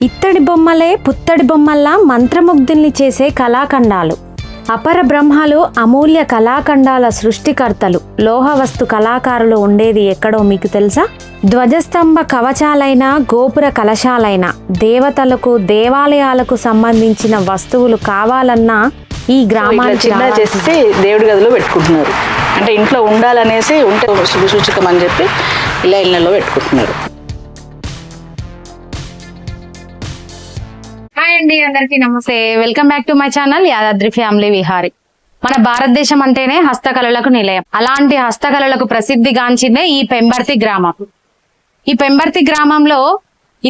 ఇత్తడి బొమ్మలే పుత్తడి బొమ్మల్లా మంత్రముగ్ధుల్ని చేసే కళాఖండాలు. అపర బ్రహ్మలు, అమూల్య కళాఖండాల సృష్టికర్తలు, లోహవస్తు కళాకారులు ఉండేది ఎక్కడో మీకు తెలుసా? ధ్వజస్తంభ కవచాలైన, గోపుర కలశాలైన, దేవతలకు, దేవాలయాలకు సంబంధించిన వస్తువులు కావాలన్నా ఈ గ్రామానికి చేసి దేవుడి గదిలో పెట్టుకుంటున్నారు. అంటే ఇంట్లో ఉండాలనేసి ఉంటే శుభసూచకం అని చెప్పి ఇలా ఇళ్ళలో పెట్టుకుంటున్నారు. హాయ్ అండి, అందరికీ నమస్తే. Welcome back to my channel Yadadri family Vihari. మన భారతదేశం అంటేనే హస్తకళలకు నిలయం. అలాంటి హస్తకళలకు ప్రసిద్ధిగాంచిందే ఈ పెంబర్తి గ్రామం. ఈ పెంబర్తి గ్రామంలో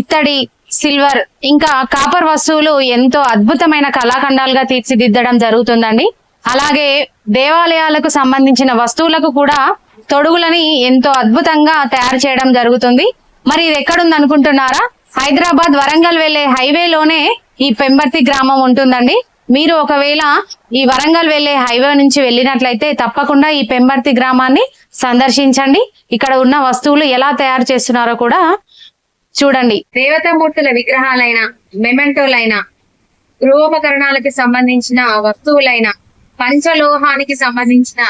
ఇత్తడి, సిల్వర్ ఇంకా కాపర్ వస్తువులు ఎంతో అద్భుతమైన కళాఖండాలుగా తీర్చిదిద్దడం జరుగుతుందండి. అలాగే దేవాలయాలకు సంబంధించిన వస్తువులకు కూడా తొడుగులని ఎంతో అద్భుతంగా తయారు చేయడం జరుగుతుంది. మరి ఇది ఎక్కడుంది అనుకుంటున్నారా? హైదరాబాద్ వరంగల్ వెళ్లే హైవేలోనే ఈ పెంబర్తి గ్రామం ఉంటుందండి. మీరు ఒకవేళ ఈ వరంగల్ వెళ్లే హైవే నుంచి వెళ్ళినట్లయితే తప్పకుండా ఈ పెంబర్తి గ్రామాన్ని సందర్శించండి. ఇక్కడ ఉన్న వస్తువులు ఎలా తయారు చేస్తున్నారో కూడా చూడండి. దేవతామూర్తుల విగ్రహాలైన, మెమెంటోలైన, గృహోపకరణాలకి సంబంధించిన వస్తువులైన, పంచలోహానికి సంబంధించిన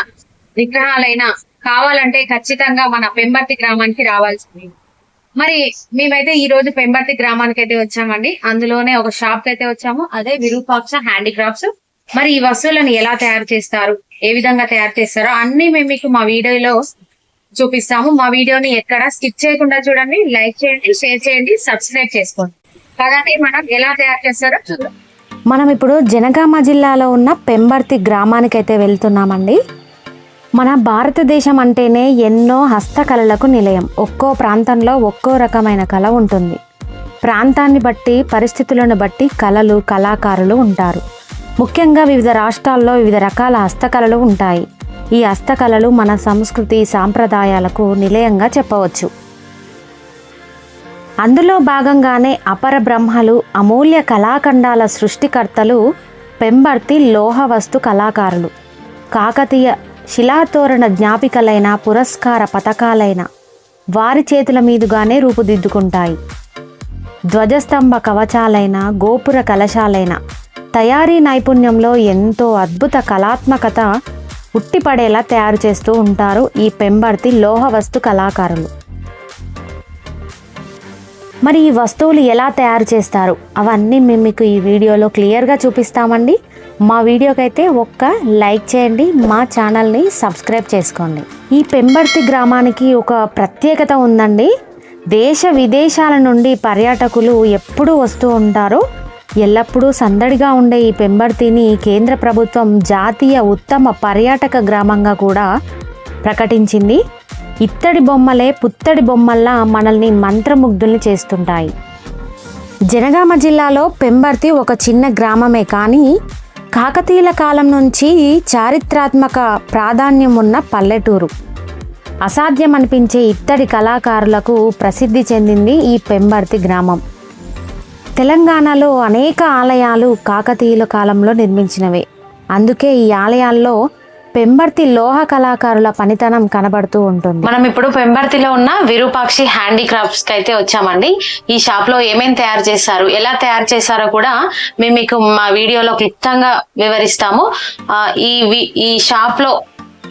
విగ్రహాలైన కావాలంటే ఖచ్చితంగా మన పెంబర్తి గ్రామానికి రావాల్సింది. మరి మేమైతే ఈ రోజు పెంబర్తి గ్రామానికి అయితే వచ్చామండి. అందులోనే ఒక షాప్ కి అయితే వచ్చాము, అదే విరూపాక్ష హ్యాండీక్రాఫ్ట్స్. మరి ఈ వస్తువులను ఎలా తయారు చేస్తారు, ఏ విధంగా తయారు చేస్తారో అన్ని మేము మీకు మా వీడియోలో చూపిస్తాము. మా వీడియోని ఎక్కడ స్కిప్ చేయకుండా చూడండి, లైక్ చేయండి, షేర్ చేయండి, సబ్స్క్రైబ్ చేసుకోండి. కదండి మనం ఎలా తయారు చేస్తారో చూద్దాం. మనం ఇప్పుడు జనగామ జిల్లాలో ఉన్న పెంబర్తి గ్రామానికి అయితే వెళ్తున్నామండి. మన భారతదేశం అంటేనే ఎన్నో హస్తకళలకు నిలయం. ఒక్కో ప్రాంతంలో ఒక్కో రకమైన కళ ఉంటుంది. ప్రాంతాన్ని బట్టి, పరిస్థితులను బట్టి కళలు, కళాకారులు ఉంటారు. ముఖ్యంగా వివిధ రాష్ట్రాల్లో వివిధ రకాల హస్తకళలు ఉంటాయి. ఈ హస్తకళలు మన సంస్కృతి, సాంప్రదాయాలకు నిలయంగా చెప్పవచ్చు. అందులో భాగంగానే అపర బ్రహ్మలు, అమూల్య కళాఖండాల సృష్టికర్తలు పెంబర్తి లోహవస్తు కళాకారులు. కాకతీయ శిలాతోరణ జ్ఞాపికలైన, పురస్కార పథకాలైన వారి చేతుల మీదుగానే రూపుదిద్దుకుంటాయి. ధ్వజస్తంభ కవచాలైన, గోపుర కలశాలైన తయారీ నైపుణ్యంలో ఎంతో అద్భుత కళాత్మకత ఉట్టిపడేలా తయారు చేస్తూ ఉంటారు ఈ పెంబర్తి లోహవస్తు కళాకారులు. మరి ఈ వస్తువులు ఎలా తయారు చేస్తారు అవన్నీ మేము మీకు ఈ వీడియోలో క్లియర్గా చూపిస్తామండి. మా వీడియోకైతే ఒక్క లైక్ చేయండి, మా ఛానల్ని సబ్స్క్రైబ్ చేసుకోండి. ఈ పెంబర్తి గ్రామానికి ఒక ప్రత్యేకత ఉందండి. దేశ విదేశాల నుండి పర్యాటకులు ఎప్పుడూ వస్తూ ఉంటారు. ఎల్లప్పుడూ సందడిగా ఉండే ఈ పెంబర్తిని కేంద్ర ప్రభుత్వం జాతీయ ఉత్తమ పర్యాటక గ్రామంగా కూడా ప్రకటించింది. ఇత్తడి బొమ్మలే పుత్తడి బొమ్మల్లా మనల్ని మంత్రముగ్ధుల్ని చేస్తుంటాయి. జనగామ జిల్లాలో పెంబర్తి ఒక చిన్న గ్రామమే, కానీ కాకతీయుల కాలం నుంచి చారిత్రాత్మక ప్రాధాన్యం ఉన్న పల్లెటూరు. అసాధ్యం అనిపించే ఇత్తడి కళాకారులకు ప్రసిద్ధి చెందింది ఈ పెంబర్తి గ్రామం. తెలంగాణలో అనేక ఆలయాలు కాకతీయుల కాలంలో నిర్మించినవే. అందుకే ఈ ఆలయాల్లో పెంబర్తి లోహ కళాకారుల పనితనం కనబడుతూ ఉంటుంది. మనం ఇప్పుడు పెంబర్తిలో ఉన్న విరూపాక్షి హ్యాండీక్రాఫ్ట్స్ కి అయితే వచ్చామండి. ఈ షాప్ లో ఏమేమి తయారు చేస్తారు, ఎలా తయారు చేస్తారో కూడా మేము మీకు మా వీడియోలో క్లుప్తంగా వివరిస్తాము. ఈ షాప్ లో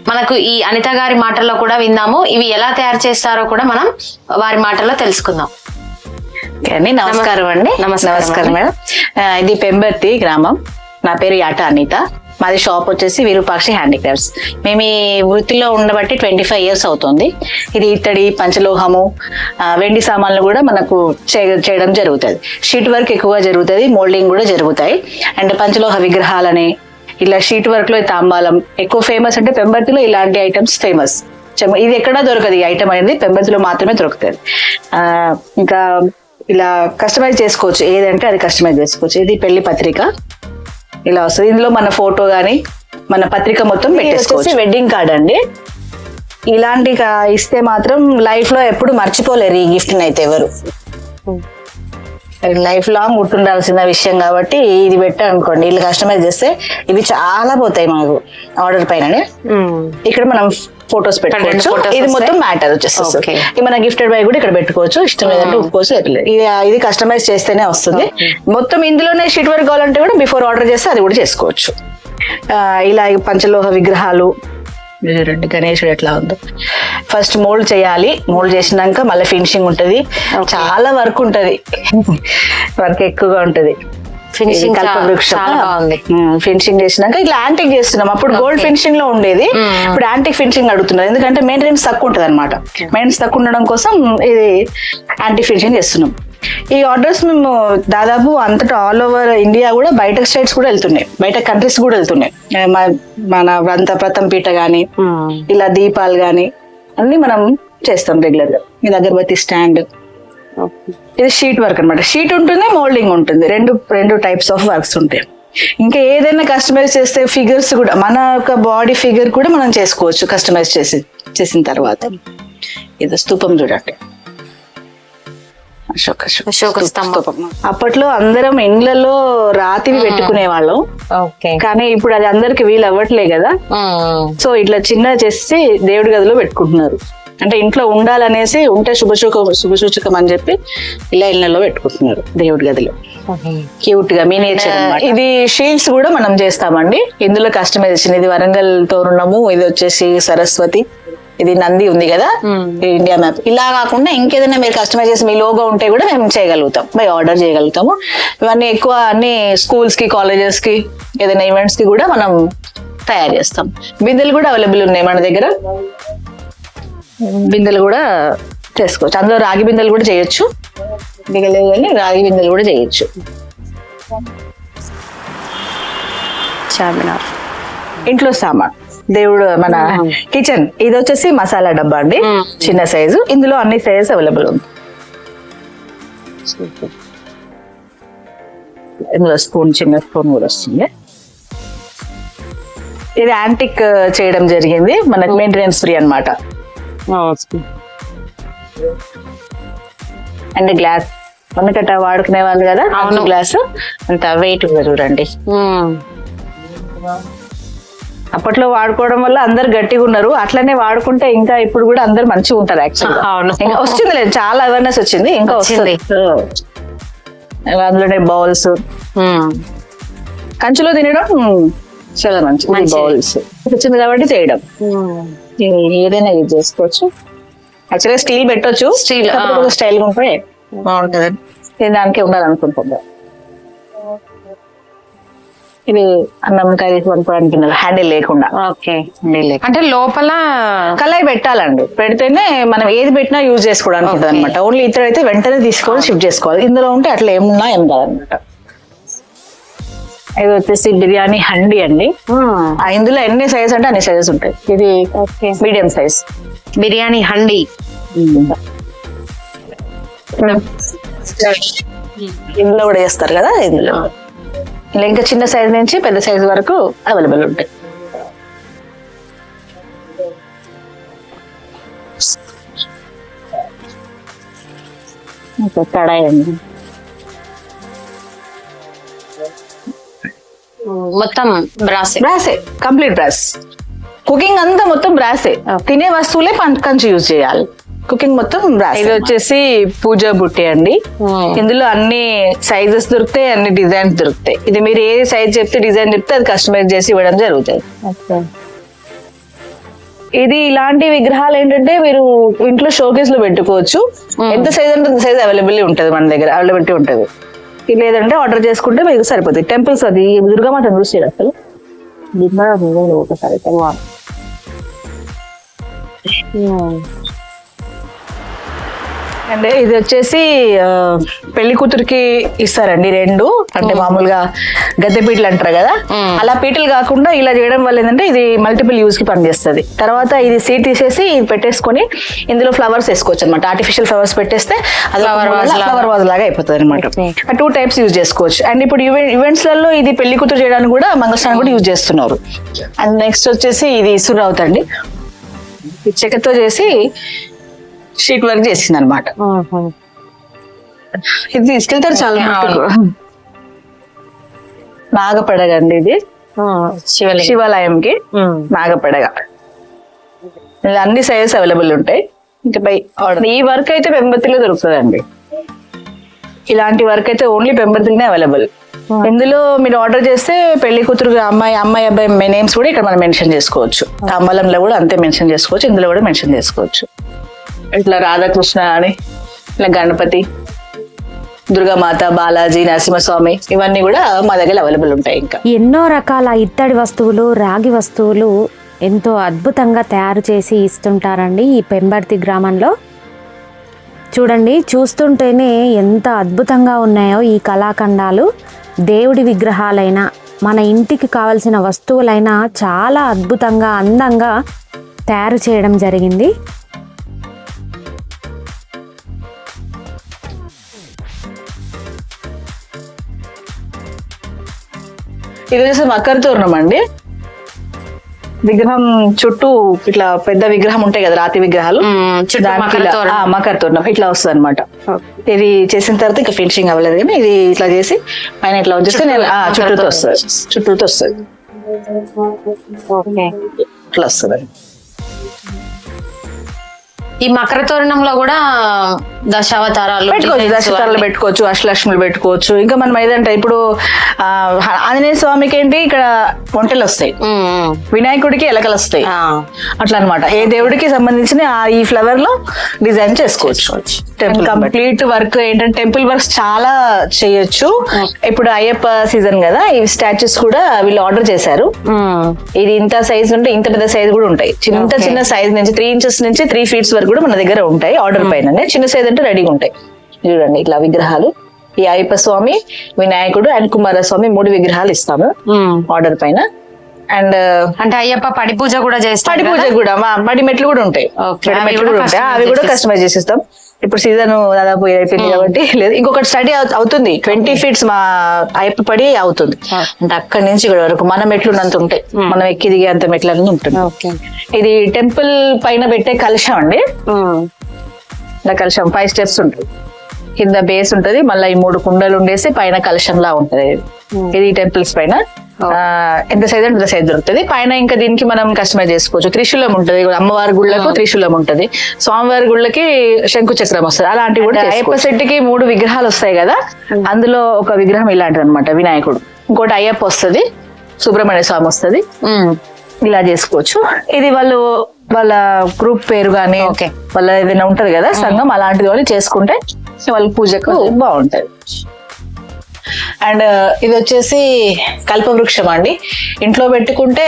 మనకు ఈ అనిత గారి మాటల్లో కూడా విందాము. ఇవి ఎలా తయారు చేస్తారో కూడా మనం వారి మాటల్లో తెలుసుకుందాం. నమస్కారం అండి. నమస్కారం మేడం. ఇది పెంబర్తి గ్రామం. నా పేరు యాట అనిత. మాది షాప్ వచ్చేసి విరూపాక్షి హ్యాండీక్రాఫ్ట్స్. మేము ఈ వృత్తిలో ఉండబట్టి 25 years అవుతుంది. ఇది ఇత్తడి, పంచలోహము, వెండి సామాన్లు కూడా మనకు చేయడం జరుగుతుంది. షీట్ వర్క్ ఎక్కువగా జరుగుతుంది, మోల్డింగ్ కూడా జరుగుతాయి. అండ్ పంచలోహ విగ్రహాలని ఇలా షీట్ వర్క్ లో తాంబాలం ఎక్కువ ఫేమస్. అంటే పెంబర్తిలో ఇలాంటి ఐటమ్స్ ఫేమస్. ఇది ఎక్కడా దొరకదు. ఈ ఐటమ్ అనేది పెంబర్తిలో మాత్రమే దొరుకుతుంది. ఇంకా ఇలా కస్టమైజ్ చేసుకోవచ్చు, ఏదంటే అది కస్టమైజ్ చేసుకోవచ్చు. ఇది పెళ్లి పత్రిక ఇలా వస్తుంది. ఇందులో మన ఫోటో గానీ మన పత్రిక మొత్తం పెట్టేసుకోవచ్చు. వెడ్డింగ్ కార్డ్ అండి. ఇలాంటి ఇస్తే మాత్రం లైఫ్ లో ఎప్పుడు మర్చిపోలేరు ఈ గిఫ్ట్ అయితే ఎవరు. లైఫ్ లాంగ్ గుర్తుండాల్సిన విషయం కాబట్టి ఇది పెట్టాను అనుకోండి, వీళ్ళు కస్టమైజ్ చేస్తే ఇవి చాలా పోతాయి మాకు ఆర్డర్ పైననే. ఇక్కడ మనం ఫొటోస్ పెట్టుకోవచ్చు. ఇది మొత్తం మ్యాటర్ వచ్చేస్తుంది. మన గిఫ్టెడ్ బై కూడా ఇక్కడ పెట్టుకోవచ్చు, ఇష్టం లేదంటే ఒప్పుకోవచ్చు. ఇది కస్టమైజ్ చేస్తేనే వస్తుంది. మొత్తం ఇందులోనే షీట్ వర్క్ కావాలంటే కూడా బిఫోర్ ఆర్డర్ చేస్తే అది కూడా చేసుకోవచ్చు. ఇలా పంచలోహ విగ్రహాలు, గణేశుడు ఎట్లా ఉందో ఫస్ట్ మోల్డ్ చేయాలి. మోల్డ్ చేసినాక మళ్ళీ ఫినిషింగ్ ఉంటది, చాలా వర్క్ ఉంటది, వర్క్ ఎక్కువగా ఉంటది. ఫినిషింగ్ ఫినిషింగ్ చేసినాక ఇట్లా యాంటిక్ చేస్తున్నాం. అప్పుడు గోల్డ్ ఫినిషింగ్ లో ఉండేది, ఇప్పుడు యాంటిక్ ఫినిషింగ్ అడుగుతున్నారు. ఎందుకంటే మెయింటెనెన్స్ తక్కువ ఉంటది అనమాట. మెయింటెనెన్స్ తక్కువ ఉండడం కోసం ఇది యాంటిక్ ఫినిషింగ్ చేస్తున్నాం. ఈ ఆర్డర్స్ మేము దాదాపు అంతటా ఆల్ ఓవర్ ఇండియా కూడా, బయట స్టేట్స్ కూడా వెళ్తున్నాయి, బయట కంట్రీస్ కూడా వెళ్తున్నాయి. మన ప్రతంపీట గానీ, ఇలా దీపాలు గానీ అన్ని మనం చేస్తాం రెగ్యులర్ గా. ఇది అగరబత్తి స్టాండ్, ఇది షీట్ వర్క్ అనమాట. షీట్ ఉంటుంది, మోల్డింగ్ ఉంటుంది, రెండు టైప్స్ ఆఫ్ వర్క్స్ ఉంటాయి. ఇంకా ఏదైనా కస్టమైజ్ చేస్తే ఫిగర్స్ కూడా, మన యొక్క బాడీ ఫిగర్ కూడా మనం చేసుకోవచ్చు కస్టమైజ్ చేసిన తర్వాత. ఇది స్తూపం చూడండి, అశోక స్తూపం. అప్పట్లో అందరం ఇండ్లలో రాతివి పెట్టుకునే వాళ్ళం, కానీ ఇప్పుడు అది అందరికి వీలు అవ్వట్లే కదా. సో ఇట్లా చిన్న చేసి దేవుడి గదిలో పెట్టుకుంటున్నారు. అంటే ఇంట్లో ఉండాలనేసి, ఉంటే శుభసూచకం అని చెప్పి ఇలా ఇళ్లలో పెట్టుకుంటున్నారు దేవుడి గదిలో. క్యూట్ గా మినియేచర్. ఇది షీల్డ్స్ కూడా మనం చేస్తామండి. ఇందులో కస్టమైజేషన్, ఇది వరంగల్ తోరణము, ఇది వచ్చేసి సరస్వతి, ఇది నంది ఉంది కదా, ఇండియా మ్యాప్. ఇలా కాకుండా ఇంకేదైనా మీరు కస్టమైజ్ చేసి మీ లోగో ఉంటే కూడా మేము చేయగలుగుతాం, బై ఆర్డర్ చేయగలుగుతాము. ఇవన్నీ ఎక్కువ అన్ని స్కూల్స్ కి, కాలేజెస్ కి, ఏదైనా ఈవెంట్స్ కి కూడా మనం తయారు చేస్తాం. బిందెలు కూడా అవైలబుల్ ఉన్నాయి మన దగ్గర. బిందెలు కూడా చేసుకోవచ్చు. అందులో రాగి బిందెలు కూడా చేయొచ్చు, దిగలేదు కానీ రాగి బిందెలు కూడా చేయొచ్చు. చార్మినార్ ఇంట్లో సామాన్, దేవుడు, మన కిచెన్. ఇది వచ్చేసి మసాలా డబ్బా అండి, చిన్న సైజు. ఇందులో అన్ని సైజెస్ అవైలబుల్ ఉంది. ఇందులో స్పూన్, చిన్న స్పూన్ కూడా వస్తుంది. ఇది యాంటిక్ చేయడం జరిగింది, మనకి మెయింటెనెన్స్ ఫ్రీ అన్నమాట. అండ్ గ్లాస్ మనకట వాడుకునే వాళ్ళు కదా, గ్లాస్ అంత వెయిట్ చూడండి. అప్పట్లో వాడుకోవడం వల్ల అందరు గట్టిగా ఉన్నారు, అట్లనే వాడుకుంటే ఇంకా ఇప్పుడు కూడా అందరు మంచిగా ఉంటారు. యాక్చువల్గా వస్తుంది లేదు, చాలా అవేర్నెస్ వచ్చింది, ఇంకా వస్తుంది. అందులోనే బౌల్స్, కంచులో తినడం చాలా మంచి బౌల్స్ వచ్చింది కాబట్టి చేయడం. ఏదైనా యూజ్ చేసుకోవచ్చు. యాక్చువల్గా స్టీల్ పెట్టొచ్చు, స్టైల్ గా ఉంటే బాగుంటుందని దానికే ఉండాలనుకుంటున్నా. ఇది అన్నం కర్రీ వండుకోవడానికి హ్యాండిల్ లేకుండా. అంటే లోపల కళాయి పెట్టాలండి, పెడితేనే మనం ఏది పెట్టినా యూజ్ చేసుకోవడానికి ఉంటుంది అనమాట. ఓన్లీ ఇతర అయితే వెంటనే తీసుకోవాలి, షిఫ్ట్ చేసుకోవాలి. ఇందులో ఉంటే అట్లా ఏమున్నా ఏం కాదనమాట. ఇది వచ్చేసి బిర్యానీ హండీ అండి. ఇందులో ఎన్ని సైజెస్ అంటే అన్ని సైజెస్ ఉంటాయి. ఇది మీడియం సైజ్ బిర్యానీ హండీ. ఇందులో కూడా చేస్తారు కదా, ఇందులో ఇలా ఇంకా చిన్న సైజ్ నుంచి పెద్ద సైజ్ వరకు అవైలబుల్ ఉంటాయి. కడాయి అండి, మొత్తం బ్రాసే, కంప్లీట్ బ్రాస్. కుకింగ్ అంతా మొత్తం బ్రాసే. తినే వస్తువులే కంచు యూజ్ చేయాలి, కుకింగ్ మొత్తం బ్రాస్. ఇది వచ్చేసి పూజా బుట్టి అండి. ఇందులో అన్ని సైజెస్ దొరుకుతాయి, అన్ని డిజైన్స్ దొరుకుతాయి. ఇది మీరు ఏ సైజ్ చెప్తే, డిజైన్ చెప్తే అది కస్టమైజ్ చేసి ఇవ్వడం జరుగుతుంది. ఇది ఇలాంటి విగ్రహాలు ఏంటంటే మీరు ఇంట్లో షోకేస్ లో పెట్టుకోవచ్చు. ఎంత సైజ్ అంటే సైజ్ అవైలబుల్ ఉంటుంది మన దగ్గర, అవైలబిలిటీ ఉంటుంది. లేదంటే ఆర్డర్ చేసుకుంటే మీకు సరిపోతుంది. టెంపుల్స్, అది దుర్గామాత చూసి అసలు ఒకసారి అండ్ ఇది వచ్చేసి పెళ్లి కూతురికి ఇస్తారండి రెండు. అంటే మామూలుగా గద్దె పీటలు అంటారు కదా, అలా పీటలు కాకుండా ఇలా చేయడం వల్ల ఏంటంటే ఇది మల్టిపుల్ యూజ్ కి పనిచేస్తుంది. తర్వాత ఇది సీట్ తీసేసి ఇది పెట్టేసుకొని ఇందులో ఫ్లవర్స్ వేసుకోవచ్చు అనమాట. ఆర్టిఫిషియల్ ఫ్లవర్స్ పెట్టేస్తే అది ఫ్లవర్ వాజ్ లాగా అయిపోతుంది అనమాట. 2 టైప్స్ యూజ్ చేసుకోవచ్చు. అండ్ ఇప్పుడు ఈవెంట్స్ లలో ఇది పెళ్లి కూతురు చేయడానికి కూడా, మంగళస్నానం కూడా యూజ్ చేస్తున్నారు. అండ్ నెక్స్ట్ వచ్చేసి ఇది ఇసురు అవుతండి, చెక్కతో చేసి షీట్ వర్క్ చేసింది అనమాట. ఇది తీసుకెళ్తారు చాలా మటుకు. నాగపడగ అండి ఇది, శివాలయంకి నాగపడగ. ఇలా అన్ని సైజెస్ అవైలబుల్ ఉంటాయి. ఇంకా బై ఆర్డర్. ఈ వర్క్ అయితే పెంబర్తిలో దొరుకుతుందండి. ఇలాంటి వర్క్ అయితే ఓన్లీ పెంబర్తిలోనే అవైలబుల్. ఇందులో మీరు ఆర్డర్ చేస్తే పెళ్లి కూతురు అమ్మాయి అబ్బాయి నేమ్స్ కూడా ఇక్కడ మనం మెన్షన్ చేసుకోవచ్చు. తాంబలంలో కూడా అంతే మెన్షన్ చేసుకోవచ్చు, ఇందులో కూడా మెన్షన్ చేసుకోవచ్చు. ఇట్లా రాధాకృష్ణ అని, ఇట్లా గణపతి, దుర్గామాత, బాలాజీ, నరసింహస్వామి, ఇవన్నీ కూడా మా దగ్గర అవైలబుల్ ఉంటాయి. ఇంకా ఎన్నో రకాల ఇత్తడి వస్తువులు, రాగి వస్తువులు ఎంతో అద్భుతంగా తయారు చేసి ఇస్తుంటారండి ఈ పెంబర్తి గ్రామంలో. చూడండి, చూస్తుంటేనే ఎంత అద్భుతంగా ఉన్నాయో ఈ కళాఖండాలు. దేవుడి విగ్రహాలైనా మన ఇంటికి కావలసిన వస్తువులైనా చాలా అద్భుతంగా అందంగా తయారు చేయడం జరిగింది. ఇది వచ్చేసి మకర తోరణం అండి. విగ్రహం చుట్టూ ఇట్లా పెద్ద విగ్రహం ఉంటాయి కదా, రాతి విగ్రహాలు, మకర తోరణం ఇట్లా వస్తుంది అనమాట. ఇది చేసిన తర్వాత ఇంకా ఫినిషింగ్ అవ్వలేదు, కానీ ఇది ఇట్లా చేసి పైన ఇట్లా వచ్చేస్తే చుట్టూతో వస్తుంది. ఇట్లా వస్తుంది. ఈ మకర తోరణంలో కూడా దశావతారాలు పెట్టుకోవచ్చు, అష్టలక్ష్ములు పెట్టుకోవచ్చు. ఇంకా మనం ఏదంటే ఇప్పుడు ఆంజనేయ స్వామికి ఏంటి ఇక్కడ వంటలు వస్తాయి, వినాయకుడికి ఎలకలు వస్తాయి, అట్లా అనమాట. ఏ దేవుడికి సంబంధించిన ఈ ఫ్లవర్ లో డిజైన్ చేసుకోవచ్చు. టెంపుల్ కంప్లీట్ వర్క్ ఏంటంటే టెంపుల్ వర్క్స్ చాలా చేయొచ్చు. ఇప్పుడు అయ్యప్ప సీజన్ కదా, ఈ స్టాచ్యూస్ కూడా వీళ్ళు ఆర్డర్ చేశారు. ఇది ఇంత సైజ్ ఉంటే ఇంత పెద్ద సైజ్ కూడా ఉంటాయి. చిన్న సైజ్ నుంచి 3 inches నుంచి 3 feet వరకు కూడా మన దగ్గర ఉంటాయి ఆర్డర్ పైన. చిన్న సైజ్ అంటే రెడీగా ఉంటాయి. చూడండి ఇట్లా విగ్రహాలు, ఈ అయ్యప్ప స్వామి, వినాయకుడు అండ్ కుమారస్వామి 3 విగ్రహాలు ఇస్తాము ఆర్డర్ పైన. అండ్ అంటే అయ్యప్ప పడి పూజ కూడా చేస్తాం. పడి పూజ కూడా పడి మెట్లు కూడా ఉంటాయి, అవి కూడా కస్టమైజ్ చేసిస్తాం. ఇప్పుడు సీజన్ దాదాపు అయిపోయింది కాబట్టి లేదు, ఇంకొకటి స్టడీ అవుతుంది. 20 feet మా అయ్యప్ప పడి అవుతుంది. అంటే అక్కడి నుంచి ఇక్కడ వరకు మన మెట్లు ఉన్నంత ఉంటాయి, మనం ఎక్కి దిగే అంత మెట్లు అన్నీ ఉంటుంది. ఇది టెంపుల్ పైన పెట్టే కలశం అండి. ఇలా కలశం 5 steps ఉంటుంది. కింద బేస్ ఉంటది, మళ్ళీ ఈ 3 కుండలు ఉండేసి పైన కలశంలా ఉంటది. ఇది టెంపుల్స్ పైన ఎంత సైజ్ అంటే ఎంత సైజ్ దొరుకుతుంది. పైన ఇంకా దీనికి మనం కస్టమైజ్ చేసుకోవచ్చు. త్రిశూలం ఉంటది, అమ్మవారి గుళ్ళకు త్రిశూలం ఉంటది, స్వామివారి గుళ్ళకి శంకు చక్రం వస్తుంది. అలాంటివి కూడా అయ్యప్ప సెట్ కి 3 విగ్రహాలు వస్తాయి కదా, అందులో ఒక విగ్రహం ఇలాంటిది అనమాట వినాయకుడు. ఇంకోటి అయ్యప్ప వస్తుంది, సుబ్రహ్మణ్య స్వామి వస్తుంది. ఇలా చేసుకోవచ్చు. ఇది వాళ్ళ గ్రూప్ పేరు గానీ వాళ్ళ ఏదైనా ఉంటది కదా సంఘం, అలాంటిది వాళ్ళు చేసుకుంటే వాళ్ళ పూజకు బాగుంటది. అండ్ ఇది వచ్చేసి కల్పవృక్షం అండి. ఇంట్లో పెట్టుకుంటే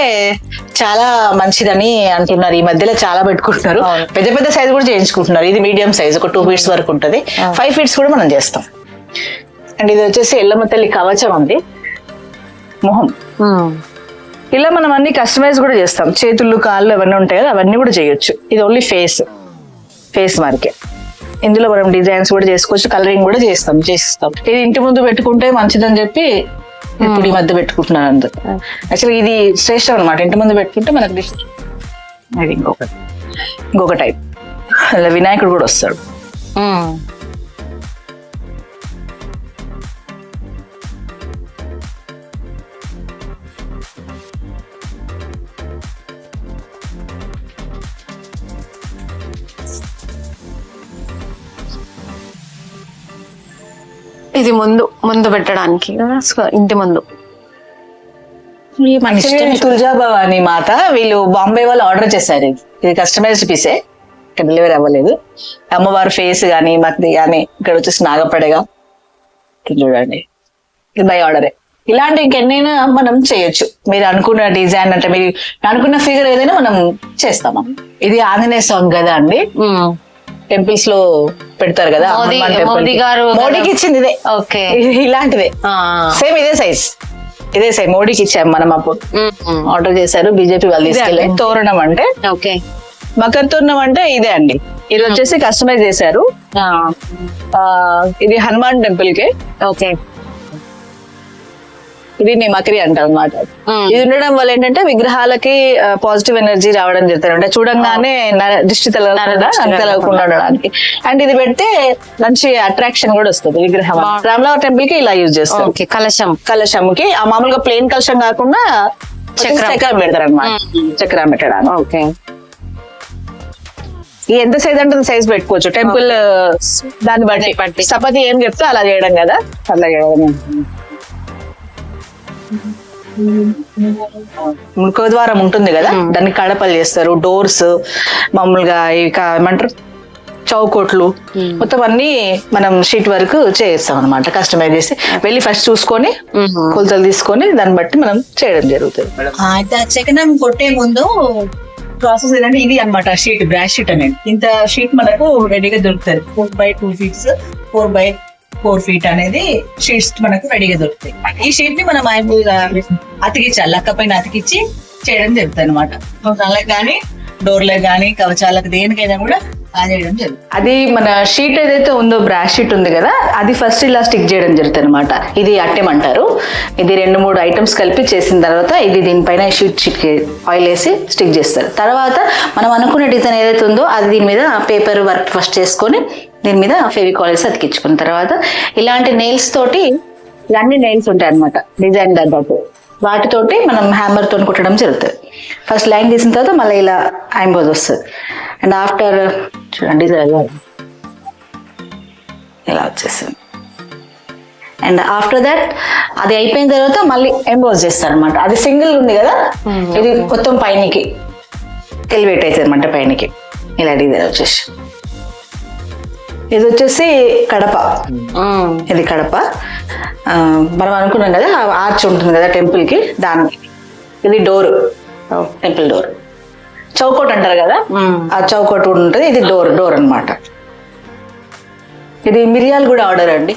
చాలా మంచిదని అంటున్నారు. ఈ మధ్యలో చాలా పెట్టుకుంటున్నారు, పెద్ద పెద్ద సైజ్ కూడా చేయించుకుంటున్నారు. ఇది మీడియం సైజ్, ఒక 2 feet వరకు ఉంటది. 5 feet కూడా మనం చేస్తాం. అండ్ ఇది వచ్చేసి ఎల్లమ్మ తల్లి కవచం అండి, మొహం. ఇలా మనం అన్ని కస్టమైజ్ కూడా చేస్తాం. చేతులు, కాళ్ళు అవన్నీ ఉంటాయి కదా, అవన్నీ కూడా చేయొచ్చు. ఇది ఓన్లీ ఫేస్ మార్కే. ఇందులో మనం డిజైన్స్ కూడా చేసుకోవచ్చు, కలరింగ్ కూడా చేసిస్తాం. ఇది ఇంటి ముందు పెట్టుకుంటే మంచిదని చెప్పి ఇప్పుడు ఈ మధ్య పెట్టుకుంటున్నాను. అందరూ యాక్చువల్లీ ఇది శ్రేష్టం అనమాట. ఇంటి ముందు పెట్టుకుంటే మనకు అది ఇంకొక టైప్. అలా వినాయకుడు కూడా వస్తాడు. ఇది ముందు పెట్టడానికి ఇంటి ముందు. తులజా భవాని మాత వీళ్ళు బాంబే వాళ్ళు ఆర్డర్ చేశారు. ఇది కస్టమైజ్డ్ పీసే, ఇక్కడ డెలివరీ అవ్వలేదు. అమ్మవారి ఫేస్ గానీ మత్తి గానీ, ఇక్కడ వచ్చేసి నాగపడగా చూడండి, ఇది బై ఆర్డరే. ఇలాంటి ఇంకెన్నైనా మనం చేయొచ్చు. మీరు అనుకున్న డిజైన్ అంటే మీరు అనుకున్న ఫిగర్ ఏదైనా మనం చేస్తాము. ఇది ఆంజనేయ స్వామి కదా అండి, టెంపుల్స్ లో పెడతారు కదా, మోడీకి ఇచ్చింది ఇదే. ఇలాంటిదే సేమ్ ఇదే సైజ్ మోడీకి ఇచ్చాము మనం. అప్పుడు ఆర్డర్ చేశారు, బీజేపీ వాళ్ళు తీసుకెళ్ళి. తోరణం అంటే మకర తోరణం అంటే ఇదే అండి. ఇది వచ్చేసి కస్టమైజ్ చేశారు. ఇది హనుమాన్ టెంపుల్ కి. ఇది నిమకరి అంటారు అనమాట. ఇది ఉండడం వల్ల ఏంటంటే విగ్రహాలకి పాజిటివ్ ఎనర్జీ రావడం జరుగుతుంది. అంటే చూడంగానే దృష్టి తెలవకుండా ఉండడానికి. అండ్ ఇది పెడితే మంచి అట్రాక్షన్ కూడా వస్తుంది విగ్రహం. రామలావ టెంపుల్ కి ఇలా యూజ్ చేస్తారు. కలశంకి ఆ మామూలుగా ప్లెయిన్ కలశం కాకుండా చక్రం పెడతారు అనమాట. చక్రం పెట్టడానికి. ఓకే. ఎంత సైజ్ అంటే సైజ్ పెట్టుకోవచ్చు. టెంపుల్ దాన్ని బట్టి స్థపతి ఏం చెప్తే అలా చేయడం కదా. అలా చేయడం. ముఖద్వారం ఉంటుంది కదా, దాన్ని కడపలు చేస్తారు. డోర్స్ మామూలుగా ఏమంటారు చౌకోట్లు మొత్తం అన్ని మనం షీట్ వర్క్ చేస్తాం అనమాట. కస్టమైజ్ చేసి వెళ్ళి ఫస్ట్ చూసుకొని కొలతలు తీసుకొని దాన్ని బట్టి మనం చేయడం జరుగుతుంది. చకనం కొట్టే ముందు ప్రాసెస్ ఏంటంటే ఇది అనమాట. షీట్ బ్రాష్ షీట్ అనేది ఇంత షీట్ మనకు రెడీగా దొరుకుతుంది. 4x2 feet 4x4 feet అనేది షీట్స్ మనకు రెడీగా దొరుకుతాయి. ఈ షీట్ ని మనం అతికించాలి. లక్క పైన అతికిచ్చి చేయడం జరుగుతుంది అనమాట. నల్లకి కానీ డోర్లకు కానీ కవచాలకు దేనికైనా కూడా చేయడం జరుగుతుంది. అది మన షీట్ ఏదైతే ఉందో బ్రాష్ షీట్ ఉంది కదా, అది ఫస్ట్ ఇలా స్టిక్ చేయడం జరుగుతుంది అనమాట. ఇది అట్టెం అంటారు. ఇది 2-3 ఐటమ్స్ కలిపి చేసిన తర్వాత ఇది దీనిపైన షీట్ ఆయిల్ వేసి స్టిక్ చేస్తారు. తర్వాత మనం అనుకున్న డిజైన్ ఏదైతే ఉందో అది దీని మీద పేపర్ వర్క్ ఫస్ట్ చేసుకొని దీని మీద ఫెవికాల్ వేసి అతికించుకున్న తర్వాత ఇలాంటి నెయిల్స్ తోటి ఇలాంటి నెయిల్స్ ఉంటాయి అనమాట డిజైన్ తగ్గట్టు. వాటితోటి మనం హ్యామర్ తోని కుట్టడం జరుగుతుంది. ఫస్ట్ లైన్ తీసిన తర్వాత మళ్ళీ ఇలా ఐంబోజ్ వస్తుంది. అండ్ ఆఫ్టర్ చూడండి ఇలా వచ్చేస్తుంది. అండ్ ఆఫ్టర్ దట్ అది అయిపోయిన తర్వాత మళ్ళీ ఎంబోజ్ చేస్తారు అనమాట. అది సింగిల్ ఉంది కదా, ఇది మొత్తం పైనకి ఎలివేట్ అవుతుంది అనమాట. పైనకి ఇలా డిజైన్ వచ్చేసి ఇది వచ్చేసి కడప. ఇది కడప. మనం అనుకున్నాం కదా ఆర్చ్ ఉంటుంది కదా టెంపుల్ కి, దాన్ని. ఇది డోర్, టెంపుల్ డోర్. చౌకోట్ అంటారు కదా, ఆ చౌకోట్ కూడా ఉంటుంది. ఇది డోర్ అన్నమాట. ఇది మిరియాలు కూడా ఆర్డర్ అండి.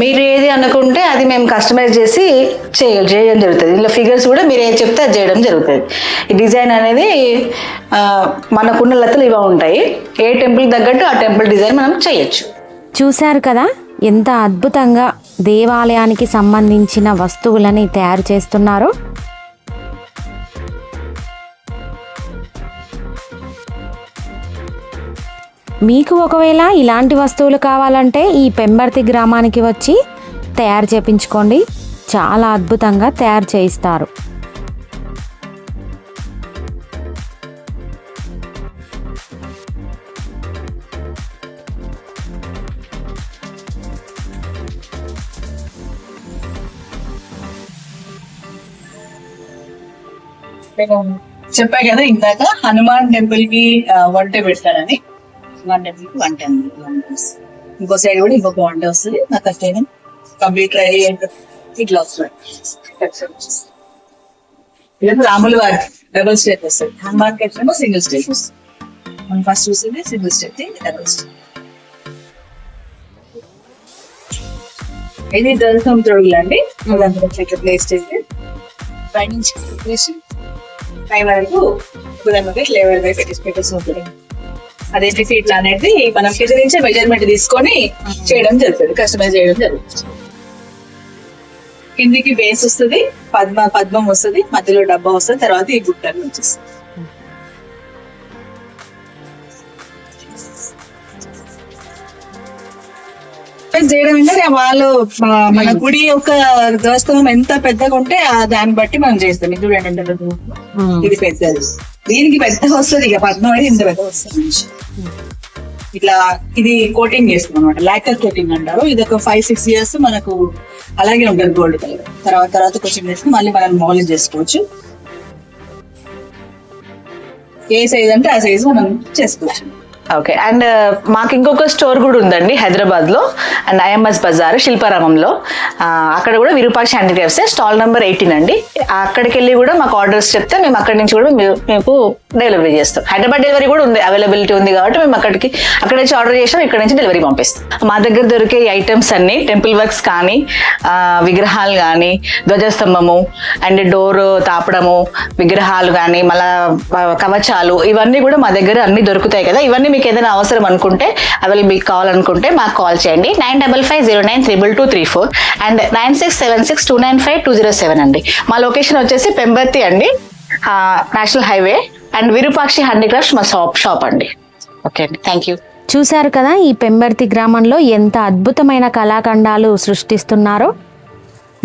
మీరు ఏది అనుకుంటే అది మేము కస్టమైజ్ చేసి చేయడం జరుగుతుంది. ఇందులో ఫిగర్స్ కూడా మీరు ఏది చెప్తే అది చేయడం జరుగుతుంది. ఈ డిజైన్ అనేది మనకున్న లతలు ఇవే ఉంటాయి. ఏ టెంపుల్ తగ్గట్టు ఆ టెంపుల్ డిజైన్ మనం చేయొచ్చు. చూశారు కదా ఎంత అద్భుతంగా దేవాలయానికి సంబంధించిన వస్తువులని తయారు చేస్తున్నారు. మీకు ఒకవేళ ఇలాంటి వస్తువులు కావాలంటే ఈ పెంబర్తి గ్రామానికి వచ్చి తయారు చేయించుకోండి. చాలా అద్భుతంగా తయారు చేయిస్తారు. చెప్పా కదా ఇందాక హనుమాన్ టెంపుల్ కి వంట పెడతానని. హనుమాన్ టెంపుల్ కి వంట ఇంకో సైడ్ కూడా ఇంకొక వంట వస్తుంది. నాకు అట్లనే కంప్లీట్ రెడీ ఇట్లా వస్తుంది. రాముల వారికి డబుల్ స్టెప్ వస్తుంది. హనుమాన్ కి వచ్చేమో సింగిల్ స్టెప్ వస్తుంది. మనం ఫస్ట్ చూసింది సింగిల్ స్టెప్, డబుల్ స్టెప్. ఇది దర్శనం తొడుగులు అండి. ప్లేస్ చేసి పైనుంచి పై వరకు లేవర్ పై పెట్టేసి ఉంటుంది. అదేంటి ఇట్లా అనేది మనం కింద నుంచే మెజర్మెంట్ తీసుకొని చేయడం జరుగుతుంది, కస్టమైజ్ చేయడం జరుగుతుంది. కిందికి బేస్ వస్తుంది, పద్మం వస్తుంది, మధ్యలో డబ్బా వస్తుంది, తర్వాత ఈ బుట్టలు వచ్చేస్తుంది. చేయడం ఏంటంటే వాళ్ళు మన గుడి యొక్క దేవస్థానం ఎంత పెద్దగా ఉంటే దాన్ని బట్టి మనం చేస్తాం. ఇది చూడండి ఇది పెద్దది, దీనికి పెద్దగా వస్తుంది. ఇక పద్మం అనేది ఇంత పెద్దగా వస్తుంది. ఇట్లా ఇది కోటింగ్ చేస్తాం అనమాట. లాకర్ కోటింగ్ అంటారు. ఇది ఒక 5-6 years మనకు అలాగే ఉంటుంది గోల్డ్ కలర్. తర్వాత కొంచెం వేసుకుని మళ్ళీ మనం మాలిష్ చేసుకోవచ్చు. ఏ సైజ్ అంటే ఆ సైజ్ మనం చేసుకోవచ్చు. ఓకే. అండ్ మాకు ఇంకొక స్టోర్ కూడా ఉందండి హైదరాబాద్ లో, అండ్ ఐఎంఎస్ బజార్ శిల్పారామంలో. అక్కడ కూడా విరూపాక్షి హ్యాండిక్రాఫ్ట్స్ స్టాల్ నెంబర్ 18 అండి. అక్కడికి వెళ్ళి కూడా మాకు ఆర్డర్స్ చెప్తే మేము అక్కడి నుంచి కూడా మీకు డెలివరీ చేస్తాం. హైదరాబాద్ డెలివరీ కూడా ఉంది, అవైలబిలిటీ ఉంది కాబట్టి మేము అక్కడ నుంచి ఆర్డర్ చేసాం, ఇక్కడ నుంచి డెలివరీ పంపిస్తాం. మా దగ్గర దొరికే ఐటమ్స్ అన్ని టెంపుల్ వర్క్స్ కానీ, విగ్రహాలు కానీ, ధ్వజస్తంభము అండ్ డోర్ తాపడము, విగ్రహాలు కానీ, మళ్ళా కవచాలు, ఇవన్నీ కూడా మా దగ్గర అన్ని దొరుకుతాయి కదా. ఇవన్నీ మీకు ఏదైనా అవసరం అనుకుంటే, అవైలబుల్ కావాలనుకుంటే మాకు కాల్ చేయండి. 9550922234 అండ్ 9676295207 అండి. మా లొకేషన్ వచ్చేసి పెంబర్తి అండి, national highway, and Virupakshi handicrafts మా షాప్ అండి. ఓకే అండి, థ్యాంక్ యూ. చూశారు కదా ఈ పెంబర్తి గ్రామంలో ఎంత అద్భుతమైన కళాఖండాలు సృష్టిస్తున్నారో.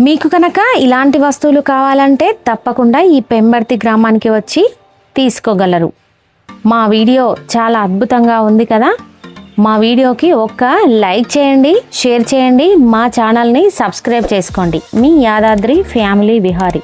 మీకు కనుక ఇలాంటి వస్తువులు కావాలంటే తప్పకుండా ఈ పెంబర్తి గ్రామానికి వచ్చి తీసుకోగలరు. మా వీడియో చాలా అద్భుతంగా ఉంది కదా. మా వీడియోకి ఒక లైక్ చేయండి, షేర్ చేయండి, మా ఛానల్ని సబ్స్క్రైబ్ చేసుకోండి. మీ యాదాద్రి ఫ్యామిలీ విహారీ.